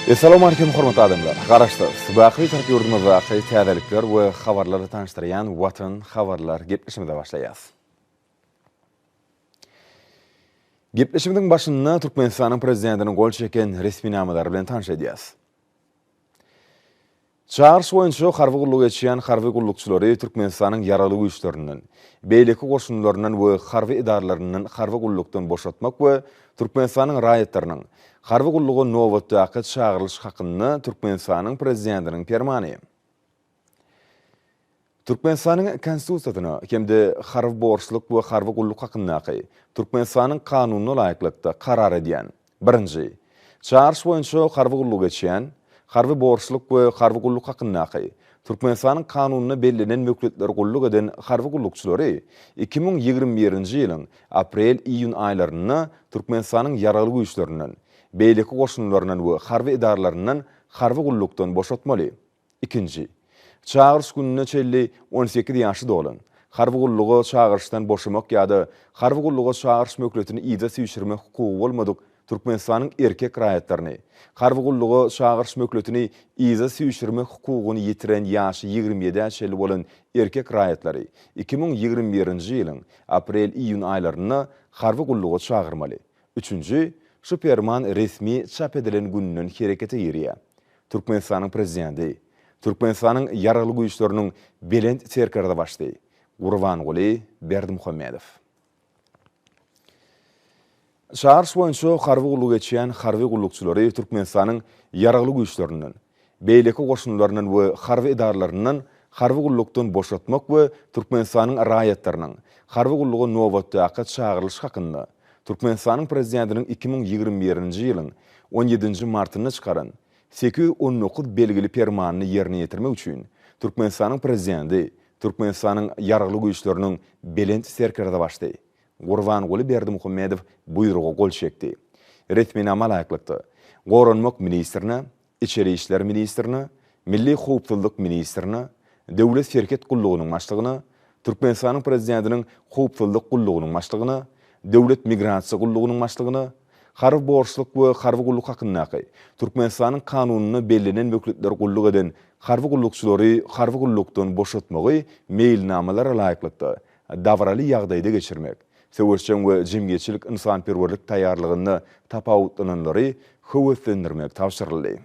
Assalamu alaikum hormatly adamlar. Garaşlar, sabahki tarqiyordumuz vaqti tədaliklər və xabarları tanıştıran Vatan xabarlar gepleşimizə başlayaq. Gepleşimizin başında Türkmenistanın prezidentinin qol çeken resmi namaları bilen tanış ediyaz. Çağırış boyunca harbi qulluq etşiyen harbi qulluqçuları Türkmenistanın yaralı güçlerinden, beyleki qoşunlarından və harbi idarlarından harbi qulluqdan boşatmak və Türkmenistanın rayetlerinin harbi qulluğu Novat'taki çağırılış hakkında Türkmenistanın prezidentinin fermanı. Türkmenistanın konstitusiyasını kemde harbi borçluk və harbi qulluq hakkındaki Türkmenistanın kanununa layıklıkta karar ediyen. Birinci, çağırış boyunca harbi qulluq etşiyen harbi borçluk və harbi qulluq hakkındaki Türkmenistanın kanununa belirlenen mökletleri qulluq eden harbi qulluqçuları 2021 yılın aprel-iyun aylarında Türkmenistanın yaralı güçlerinden, beyleki qoşunlarından və harbi idarlarından harbi qulluqdan boşatmalı. İkinci, çağırış gününe çelli 18 yaşlı olan, harbi qulluğu çağırıştan boşamak ya da harbi qulluğu çağırış mökletini ida sivişirmek hukuku olmadık Türkmenistanın erkek rayetlerini, harbi qulluğu çağırış mökletini ida sivişirmek hukukunu yitiren yaşı 27 yaşlı olan erkek rayetleri 2021 yılın aprel-iyun aylarına harbi qulluğu çağırmalı. Üçüncü, Superman resmi çap edilen gününün harekete giriyor. Türkmenistanın prezidenti, Türkmenistanın yaralı güçlerinin belend serkarda başlayı. Gurbanquli Berdimuhamedov. Çağırış boyunca harbi qulluq etşiyen harbi qulluqçuları Türkmenistanın yaralı güçlerinden, beyleki qoşunlarından və harbi idarlarından harbi qulluqdan boşatmak və Türkmenistanın rayetlerinin harbi qulluğu Novat'taki çağırılış hakkında Türkmenistanın prezidentinin 2021 yılın 17 martını çıkaran 819 belgili fermanını yerine getirmek için Türkmenistanın prezidenti Türkmenistanın yaralı güçlerinin belend serkarda başlayı. Gurbanquli Berdimuhamedov buyruğu qol çekti. Resminama layıklıkta Qoranmak ministrine, İçeri İşler ministrine, Milli Huptulluq ministrine, Devlet Serket Qulluğunun başlığına, Türkmenistanın prezidentinin Huptulluq Qulluğunun başlığına, Devlet Migrasiya Qulluğunun başlığına, harbi borçluk və harbi qulluq hakkındaki Türkmenistanın kanununa belirlenen mökletleri qulluq eden harbi qulluqçuları harbi qulluqdan boşatmağı mailnamalara layıklıkta davralı yağdayda geçirmek, söwüşçen və cemiyetçilik insanperverlik tayarlığında tapawutlananları hüwetlendirmek tavsırıldı.